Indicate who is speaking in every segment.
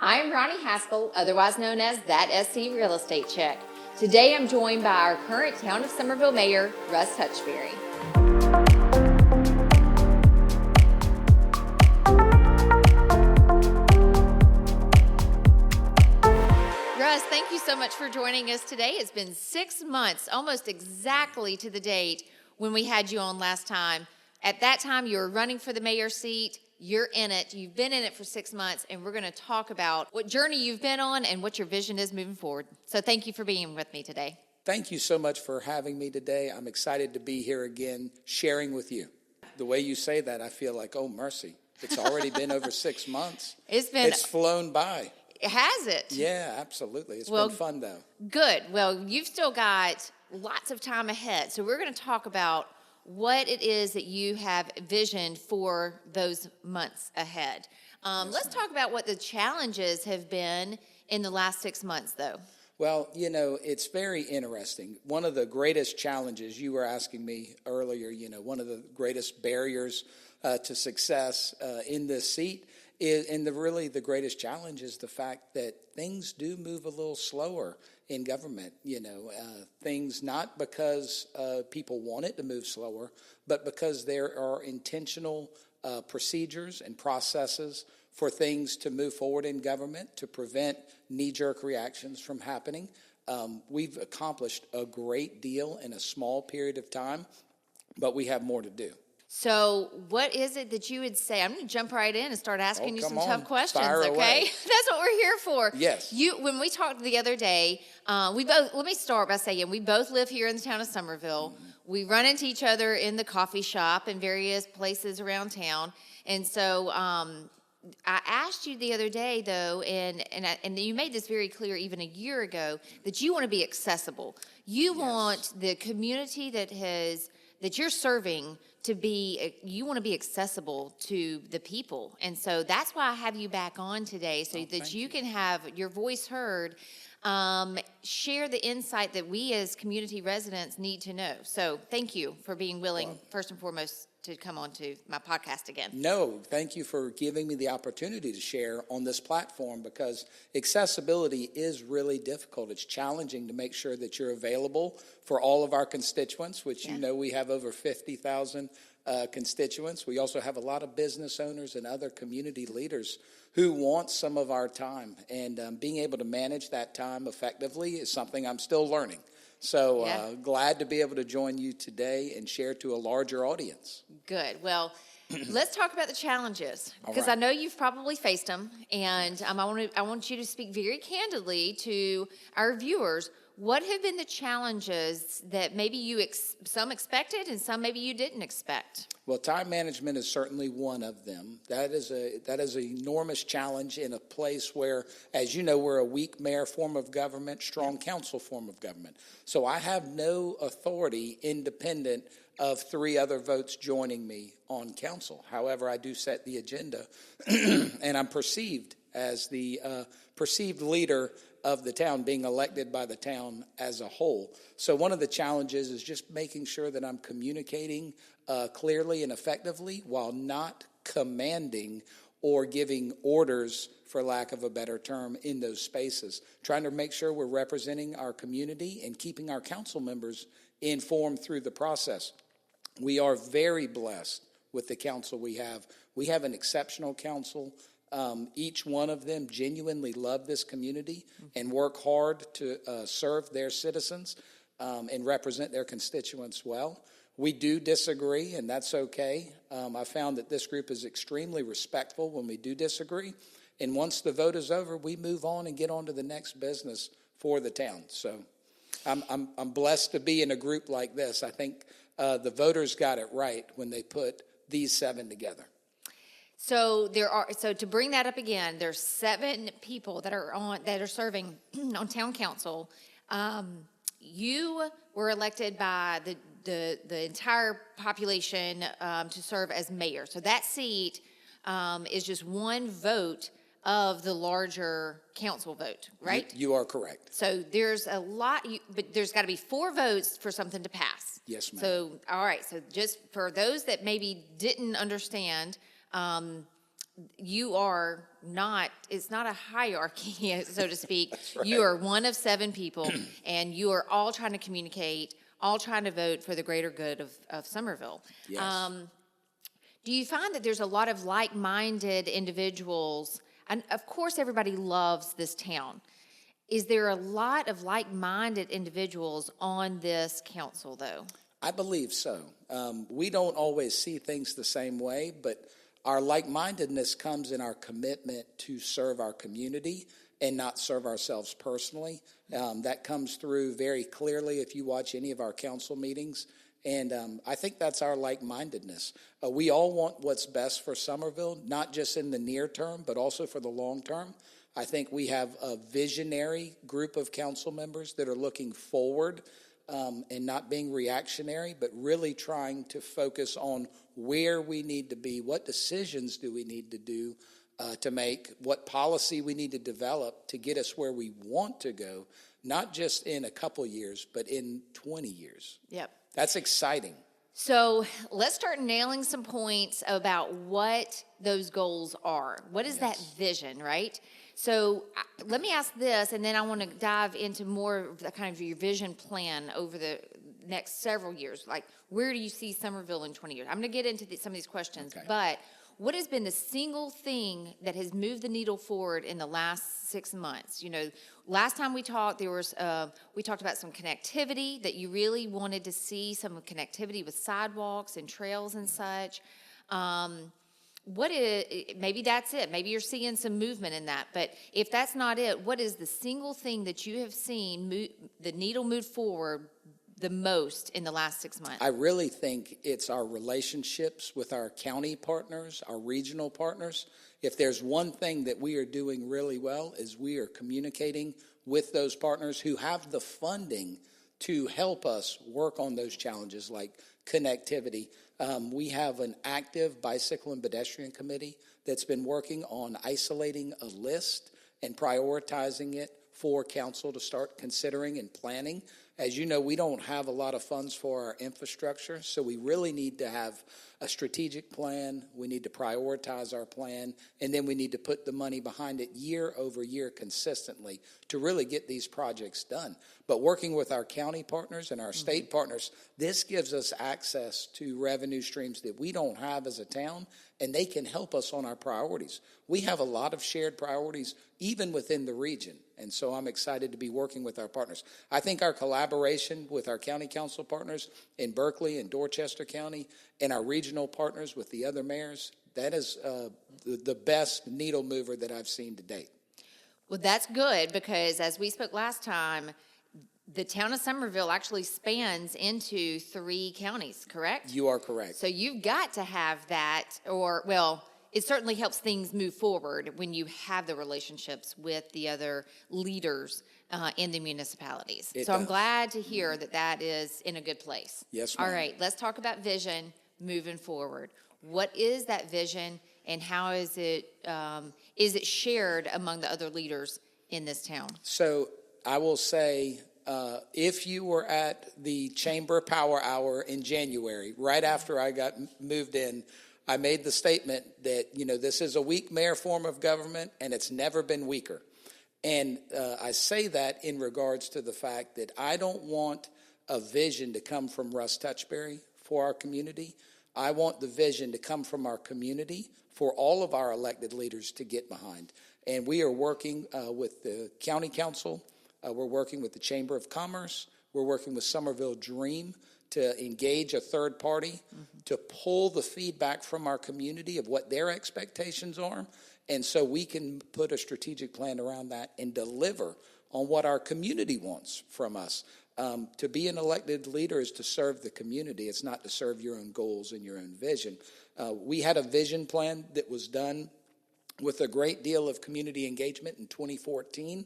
Speaker 1: I am Roni Haskell, otherwise known as That SC Real Estate Check. Today I'm joined by our current Town of Summerville Mayor, Russ Touchberry. Russ, thank you so much for joining us today. It's been 6 months, almost exactly to the date when we had you on last time. At that time, you were running for the mayor seat. You're in it. You've been in it for 6 months, and we're going to talk about what journey you've been on and what your vision is moving forward. So thank you for being with me today.
Speaker 2: Thank you so much for having me today. I'm excited to be here again, sharing with you. The way you say that, I feel like, oh, mercy. It's already been over 6 months. It's flown by.
Speaker 1: Has it?
Speaker 2: Yeah, absolutely. It's been fun, though.
Speaker 1: Good. Well, you've still got lots of time ahead. So we're going to talk about what it is that you have visioned for those months ahead. Let's talk about what the challenges have been in the last 6 months, though.
Speaker 2: Well, you know, it's very interesting. One of the greatest challenges, you were asking me earlier, you know, one of the greatest barriers to success in this seat is, and really the greatest challenge is the fact that things do move a little slower in government, you know, things not because people want it to move slower, but because there are intentional procedures and processes for things to move forward in government to prevent knee-jerk reactions from happening. We've accomplished a great deal in a small period of time, but we have more to do.
Speaker 1: So what is it that you would say? I'm going to jump right in and start asking you some tough questions,
Speaker 2: Fire
Speaker 1: okay?
Speaker 2: away.
Speaker 1: That's what we're here for.
Speaker 2: Yes.
Speaker 1: When we talked the other day, let me start by saying we both live here in the town of Summerville. Mm-hmm. We run into each other in the coffee shop and various places around town. And so I asked you the other day, though, and you made this very clear even a year ago, that you want to be accessible. You want the community that you're serving you want to be accessible to the people. And so that's why I have you back on today, so that you can have your voice heard, share the insight that we as community residents need to know. So thank you for being willing, first and foremost, to come on to my podcast again.
Speaker 2: No, thank you for giving me the opportunity to share on this platform, because accessibility is really difficult. It's challenging to make sure that you're available for all of our constituents, which you know we have over 50,000 constituents. We also have a lot of business owners and other community leaders who want some of our time. And being able to manage that time effectively is something I'm still learning. So glad to be able to join you today and share to a larger audience.
Speaker 1: Good. Well, let's talk about the challenges, because I know you've probably faced them, and I want you to speak very candidly to our viewers. What have been the challenges that maybe some expected and some maybe you didn't expect?
Speaker 2: Well, time management is certainly one of them. That is an enormous challenge in a place where, as you know, we're a weak mayor form of government, strong council form of government. So I have no authority independent of 3 other votes joining me on council. However, I do set the agenda, and I'm perceived as the perceived leader of the town, being elected by the town as a whole. So one of the challenges is just making sure that I'm communicating clearly and effectively while not commanding or giving orders, for lack of a better term, in those spaces. Trying to make sure we're representing our community and keeping our council members informed through the process. We are very blessed with the council we have. We have an exceptional council. Each one of them genuinely love this community and work hard to serve their citizens and represent their constituents well. We do disagree, and that's okay. I found that this group is extremely respectful when we do disagree. And once the vote is over, we move on and get on to the next business for the town. So I'm blessed to be in a group like this. I think the voters got it right when they put these 7 together.
Speaker 1: So to bring that up again, there's 7 people that are serving on town council. You were elected by the entire population to serve as mayor. So that seat is just one vote of the larger council vote, right?
Speaker 2: You are correct.
Speaker 1: So there's a lot, but there's got to be 4 votes for something to pass.
Speaker 2: Yes, ma'am.
Speaker 1: So, all right. So just for those that maybe didn't understand, you are not, it's not a hierarchy, so to speak.
Speaker 2: Right.
Speaker 1: You are one of 7 people, and you are all trying to communicate, all trying to vote for the greater good of Summerville.
Speaker 2: Yes.
Speaker 1: Do you find that there's a lot of like-minded individuals? And of course, everybody loves this town. Is there a lot of like-minded individuals on this council, though?
Speaker 2: I believe so. We don't always see things the same way, but our like-mindedness comes in our commitment to serve our community and not serve ourselves personally. That comes through very clearly if you watch any of our council meetings. And I think that's our like-mindedness. We all want what's best for Summerville, not just in the near term, but also for the long term. I think we have a visionary group of council members that are looking forward and not being reactionary, but really trying to focus on where we need to be, what decisions do we need to do to make, what policy we need to develop to get us where we want to go, not just in a couple years, but in 20 years.
Speaker 1: Yep.
Speaker 2: That's exciting.
Speaker 1: So let's start nailing some points about what those goals are. What is that vision, right? So let me ask this, and then I want to dive into more of the kind of your vision plan over the next several years. Like, where do you see Summerville in 20 years? I'm going to get into some of these questions, but what has been the single thing that has moved the needle forward in the last 6 months? You know, last time we talked, we talked about some connectivity, that you really wanted to see some connectivity with sidewalks and trails and such. Maybe that's it. Maybe you're seeing some movement in that. But if that's not it, what is the single thing that you have seen the needle move forward the most in the last 6 months?
Speaker 2: I really think it's our relationships with our county partners, our regional partners. If there's one thing that we are doing really well is we are communicating with those partners who have the funding to help us work on those challenges like connectivity. We have an active bicycle and pedestrian committee that's been working on isolating a list and prioritizing it for council to start considering and planning. As you know, we don't have a lot of funds for our infrastructure, so we really need to have a strategic plan. We need to prioritize our plan, and then we need to put the money behind it year over year consistently to really get these projects done. But working with our county partners and our state partners, this gives us access to revenue streams that we don't have as a town, and they can help us on our priorities. We have a lot of shared priorities even within the region, and so I'm excited to be working with our partners. I think our collaboration with our county council partners in Berkeley and Dorchester County and our regional partners with the other mayors, that is the best needle mover that I've seen to date.
Speaker 1: Well, that's good, because as we spoke last time, the town of Summerville actually spans into 3 counties, correct?
Speaker 2: You are correct.
Speaker 1: So you've got to have that, it certainly helps things move forward when you have the relationships with the other leaders in the municipalities. I'm glad to hear that that is in a good place.
Speaker 2: Yes, ma'am.
Speaker 1: All right, let's talk about vision moving forward. What is that vision, and how is it shared among the other leaders in this town?
Speaker 2: So I will say, if you were at the Chamber Power Hour in January, right after I got moved in, I made the statement that, this is a weak mayor form of government, and it's never been weaker. And I say that in regards to the fact that I don't want a vision to come from Russ Touchberry for our community. I want the vision to come from our community for all of our elected leaders to get behind. And we are working with the county council. We're working with the Chamber of Commerce. We're working with Summerville Dream to engage a third party to pull the feedback from our community of what their expectations are. And so we can put a strategic plan around that and deliver on what our community wants from us. To be an elected leader is to serve the community. It's not to serve your own goals and your own vision. We had a vision plan that was done with a great deal of community engagement in 2014.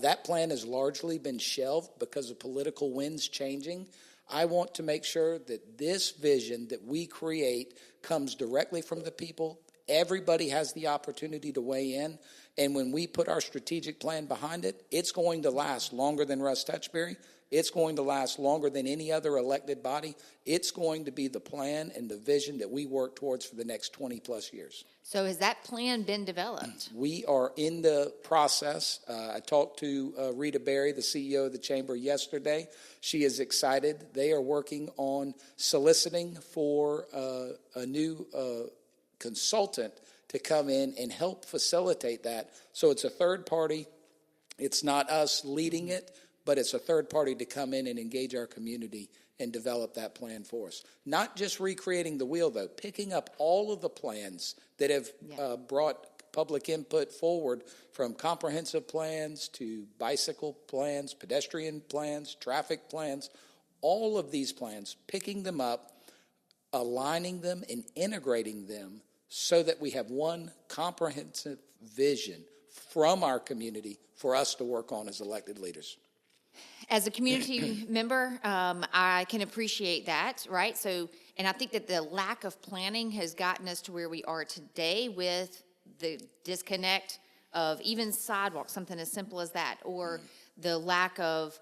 Speaker 2: That plan has largely been shelved because of political winds changing. I want to make sure that this vision that we create comes directly from the people. Everybody has the opportunity to weigh in. And when we put our strategic plan behind it, it's going to last longer than Russ Touchberry, It's going to last longer than any other elected body. It's going to be the plan and the vision that we work towards for the next 20-plus years.
Speaker 1: So has that plan been developed?
Speaker 2: We are in the process. I talked to Rita Berry, the CEO of the Chamber, yesterday. She is excited. They are working on soliciting for a new consultant to come in and help facilitate that. So it's a third party. It's not us leading it, but it's a third party to come in and engage our community and develop that plan for us. Not just recreating the wheel, though, picking up all of the plans that have brought public input forward, from comprehensive plans to bicycle plans, pedestrian plans, traffic plans, all of these plans, picking them up, aligning them and integrating them so that we have one comprehensive vision from our community for us to work on as elected leaders.
Speaker 1: As a community member, I can appreciate that, right? So, and I think that the lack of planning has gotten us to where we are today with the disconnect of even sidewalks, something as simple as that, or the lack of,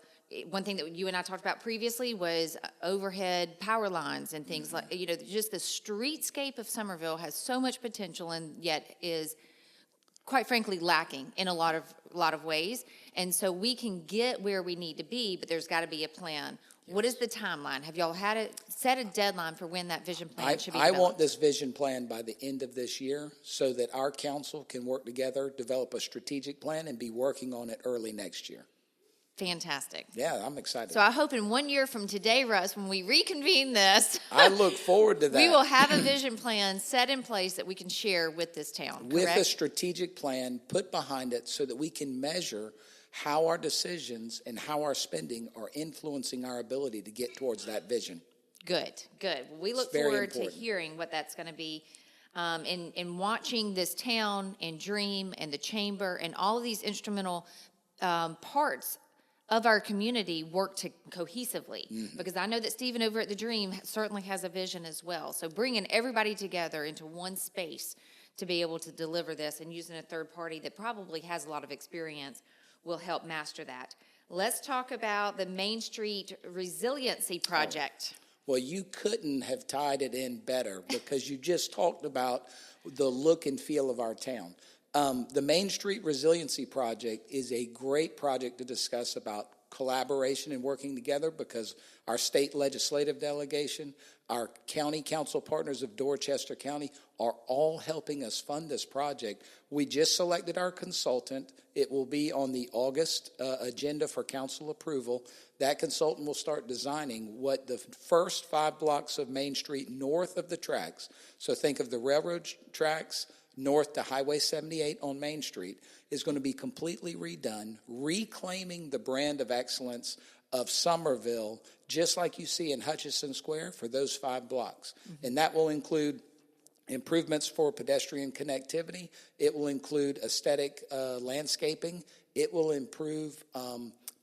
Speaker 1: one thing that you and I talked about previously was overhead power lines and things like, just the streetscape of Summerville has so much potential and yet is, quite frankly, lacking in a lot of ways. And so we can get where we need to be, but there's got to be a plan. Yes. What is the timeline? Have y'all set a deadline for when that vision plan should be developed?
Speaker 2: I want this vision plan by the end of this year so that our council can work together, develop a strategic plan, and be working on it early next year.
Speaker 1: Fantastic.
Speaker 2: Yeah, I'm excited.
Speaker 1: So I hope in 1 year from today, Russ, when we reconvene this,
Speaker 2: I look forward to that.
Speaker 1: We will have a vision plan set in place that we can share with this town.
Speaker 2: With
Speaker 1: correct?
Speaker 2: a strategic plan put behind it so that we can measure how our decisions and how our spending are influencing our ability to get towards that vision.
Speaker 1: Good. Well, we look forward to hearing what that's going to be. In watching this town and Dream and the Chamber and all of these instrumental parts of our community work cohesively, because I know that Stephen over at the Dream certainly has a vision as well. So bringing everybody together into one space to be able to deliver this and using a third party that probably has a lot of experience will help master that. Let's talk about the Main Street Resiliency Project.
Speaker 2: Well, you couldn't have tied it in better because you just talked about the look and feel of our town. The Main Street Resiliency Project is a great project to discuss about collaboration and working together, because our state legislative delegation, our county council partners of Dorchester County are all helping us fund this project. We just selected our consultant. It will be on the August agenda for council approval. That consultant will start designing what the first 5 blocks of Main Street north of the tracks, so think of the railroad tracks north to Highway 78 on Main Street, is going to be completely redone, reclaiming the brand of excellence of Summerville, just like you see in Hutchison Square for those 5 blocks. Mm-hmm. And that will include improvements for pedestrian connectivity. It will include aesthetic landscaping. It will improve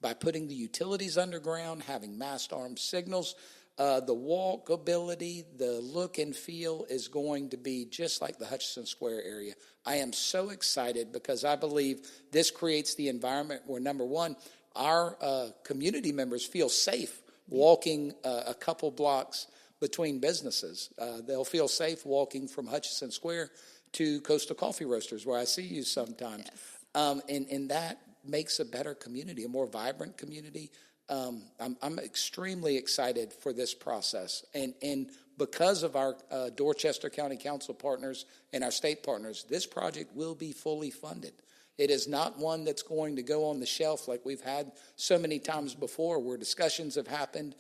Speaker 2: by putting the utilities underground, having mast arm signals. The walkability, the look and feel is going to be just like the Hutchison Square area. I am so excited because I believe this creates the environment where, number one, our community members feel safe walking a couple blocks between businesses. They'll feel safe walking from Hutchison Square to Coastal Coffee Roasters, where I see you sometime. Yes. And that makes a better community, a more vibrant community. I'm extremely excited for this process. And because of our Dorchester County Council partners and our state partners, this project will be fully funded. It is not one that's going to go on the shelf like we've had so many times before, where discussions have happened,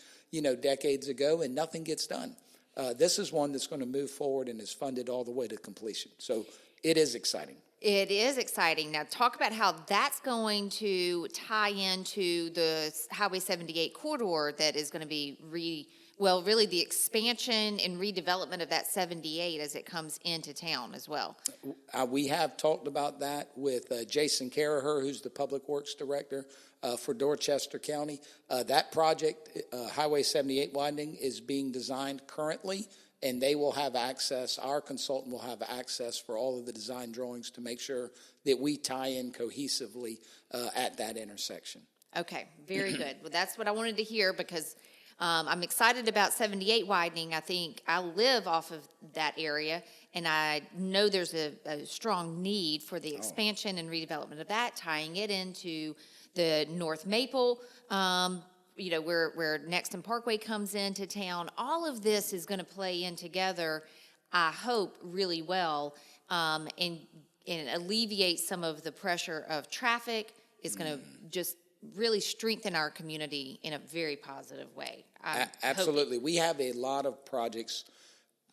Speaker 2: decades ago and nothing gets done. This is one that's going to move forward and is funded all the way to completion. So it is exciting.
Speaker 1: It is exciting. Now, talk about how that's going to tie into the Highway 78 corridor that is going to be really the expansion and redevelopment of that 78 as it comes into town as well.
Speaker 2: We have talked about that with Jason Carraher, who's the Public Works Director for Dorchester County. That project, Highway 78 widening, is being designed currently, and they will have access, our consultant will have access for all of the design drawings to make sure that we tie in cohesively at that intersection.
Speaker 1: Okay, very good. Well, that's what I wanted to hear because I'm excited about 78 widening. I think I live off of that area, and I know there's a strong need for the expansion and redevelopment of that, tying it into the North Maple, where Nexton Parkway comes into town. All of this is going to play in together, I hope, really well, and alleviate some of the pressure of traffic. It's going to just really strengthen our community in a very positive way.
Speaker 2: Absolutely. We have a lot of projects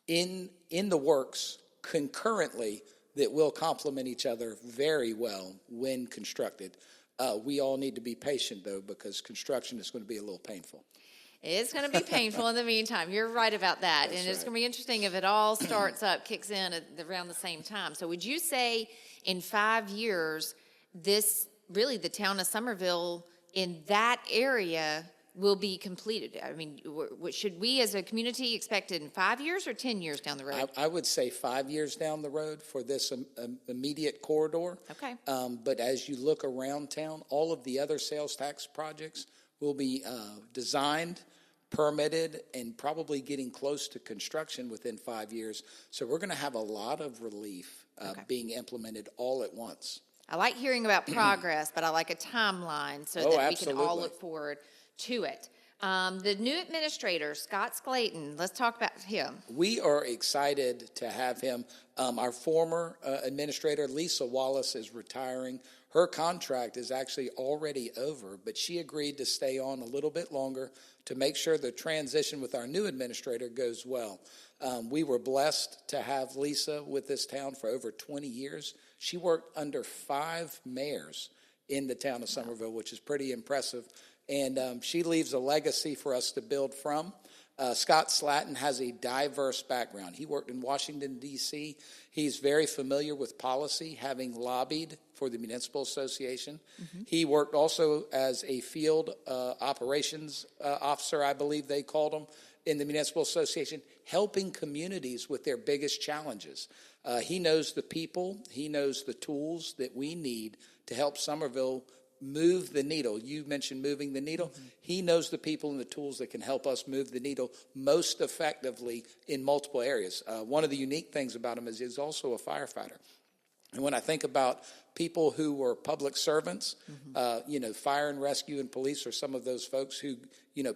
Speaker 2: in the works concurrently that will complement each other very well when constructed. We all need to be patient, though, because construction is going to be a little painful.
Speaker 1: It's going to be painful in the meantime. You're right about that.
Speaker 2: That's
Speaker 1: and it's
Speaker 2: right.
Speaker 1: going to be interesting if it all starts up, kicks in around the same time. So would you say in 5 years, the town of Summerville in that area will be completed? I mean, should we as a community expect it in 5 years or 10 years down the road?
Speaker 2: I would say 5 years down the road for this immediate corridor.
Speaker 1: Okay.
Speaker 2: But as you look around town, all of the other sales tax projects will be designed, permitted, and probably getting close to construction within 5 years. So we're going to have a lot of relief being implemented all at once.
Speaker 1: I like hearing about progress, but I like a timeline so that we can all look forward to it. The new administrator, Scott Sclayton, let's talk about him.
Speaker 2: We are excited to have him. Our former administrator, Lisa Wallace, is retiring. Her contract is actually already over, but she agreed to stay on a little bit longer to make sure the transition with our new administrator goes well. We were blessed to have Lisa with this town for over 20 years. She worked under 5 mayors in the town of Summerville, which is pretty impressive. And she leaves a legacy for us to build from. Scott Slatton has a diverse background. He worked in Washington, D.C. He's very familiar with policy, having lobbied for the Municipal Association. Mm-hmm. He worked also as a field operations officer, I believe they called him, in the Municipal Association, helping communities with their biggest challenges. He knows the people. He knows the tools that we need to help Summerville move the needle. You mentioned moving the needle. Mm-hmm. He knows the people and the tools that can help us move the needle most effectively in multiple areas. One of the unique things about him is he's also a firefighter. And when I think about people who were public servants, mm-hmm. Fire and rescue and police are some of those folks who,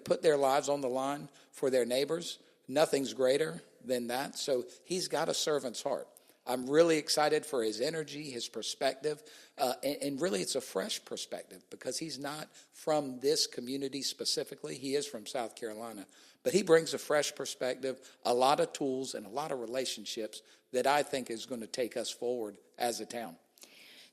Speaker 2: put their lives on the line for their neighbors. Nothing's greater than that. So he's got a servant's heart. I'm really excited for his energy, his perspective, and really it's a fresh perspective because he's not from this community specifically. He is from South Carolina, but he brings a fresh perspective, a lot of tools, and a lot of relationships that I think is going to take us forward as a town.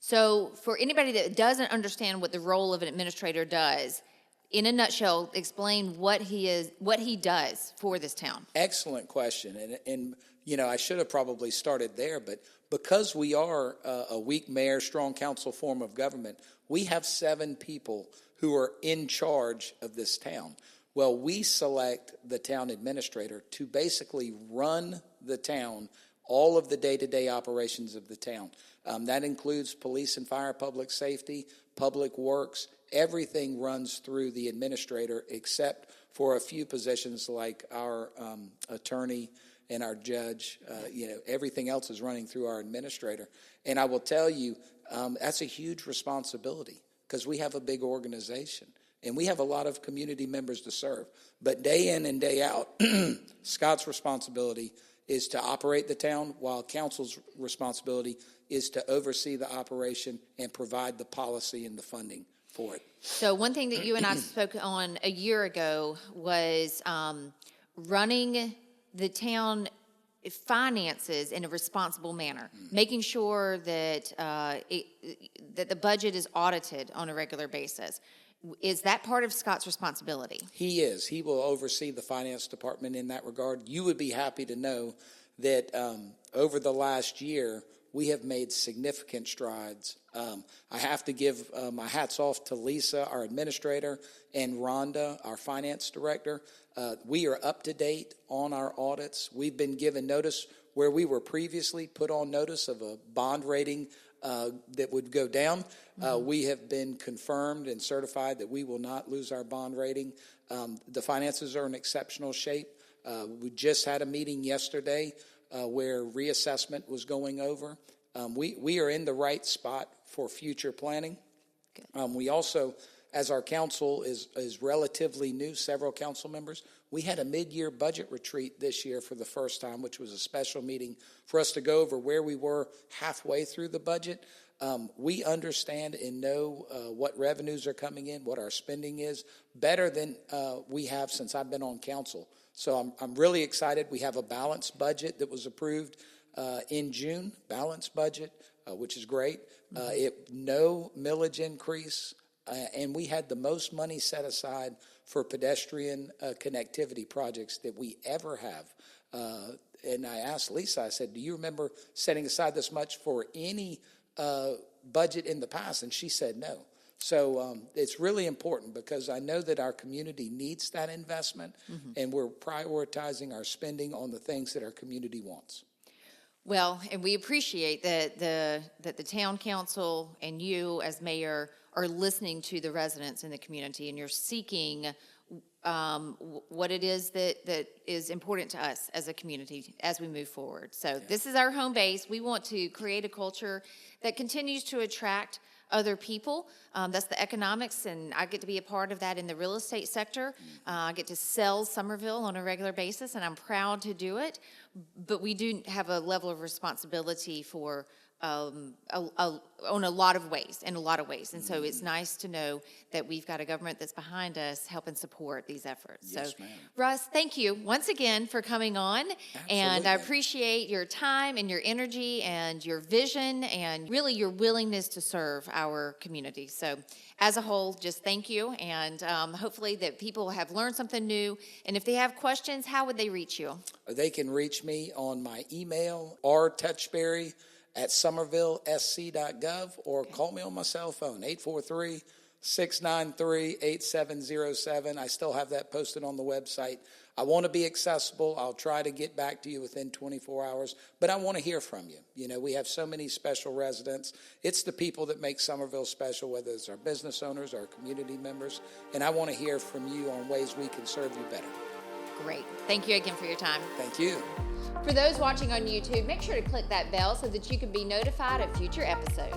Speaker 1: So for anybody that doesn't understand what the role of an administrator does, in a nutshell, explain what he does for this town.
Speaker 2: Excellent question. And I should have probably started there, but because we are a weak mayor, strong council form of government, we have 7 people who are in charge of this town. Well, we select the town administrator to basically run the town, all of the day-to-day operations of the town. That includes police and fire, public safety, public works. Everything runs through the administrator except for a few positions like our attorney and our judge. Everything else is running through our administrator. And I will tell you, that's a huge responsibility because we have a big organization and we have a lot of community members to serve. But day in and day out, Scott's responsibility is to operate the town, while council's responsibility is to oversee the operation and provide the policy and the funding for it.
Speaker 1: So one thing that you and I spoke on a year ago was running the town finances in a responsible manner, making sure that that the budget is audited on a regular basis. Is that part of Scott's responsibility? He
Speaker 2: is. He will oversee the finance department in that regard. You would be happy to know that over the last year, we have made significant strides. I have to give my hats off to Lisa, our administrator, and Rhonda, our finance director. We are up to date on our audits. We've been given notice where we were previously put on notice of a bond rating that would go down. We have been confirmed and certified that we will not lose our bond rating. The finances are in exceptional shape. We just had a meeting yesterday where reassessment was going over. We are in the right spot for future planning. We also, as our council is relatively new, several council members, we had a mid-year budget retreat this year for the first time, which was a special meeting for us to go over where we were halfway through the budget. We understand and know what revenues are coming in, what our spending is, better than we have since I've been on council. So I'm really excited. We have a balanced budget that was approved in June, balanced budget, which is great. No millage increase, and we had the most money set aside for pedestrian connectivity projects that we ever have. And I asked Lisa, I said, do you remember setting aside this much for any budget in the past? And she said no. So it's really important because I know that our community needs that investment, and we're prioritizing our spending on the things that our community wants.
Speaker 1: Well, and we appreciate that the town council and you as mayor are listening to the residents in the community, and you're seeking what it is that is important to us as a community as we move forward. So this is our home base. We want to create a culture that continues to attract other people. That's the economics, and I get to be a part of that in the real estate sector. I get to sell Summerville on a regular basis, and I'm proud to do it. But we do have a level of responsibility for in a lot of ways. And so it's nice to know that we've got a government that's behind us helping support these efforts.
Speaker 2: Yes,
Speaker 1: so,
Speaker 2: ma'am.
Speaker 1: Russ, thank you once again for coming on. And I
Speaker 2: Absolutely.
Speaker 1: appreciate your time and your energy and your vision and really your willingness to serve our community. So as a whole, just thank you. And hopefully that people have learned something new. And if they have questions, how would they reach you?
Speaker 2: They can reach me on my email, rtouchberry@summervillesc.gov, or call me on my cell phone, 843-693-8707. I still have that posted on the website. I want to be accessible. I'll try to get back to you within 24 hours, but I want to hear from you. You know, we have so many special residents. It's the people that make Summerville special, whether it's our business owners, our community members, and I want to hear from you on ways we can serve you better.
Speaker 1: Great. Thank you again for your time.
Speaker 2: Thank you.
Speaker 1: For those watching on YouTube, make sure to click that bell so that you can be notified of future episodes.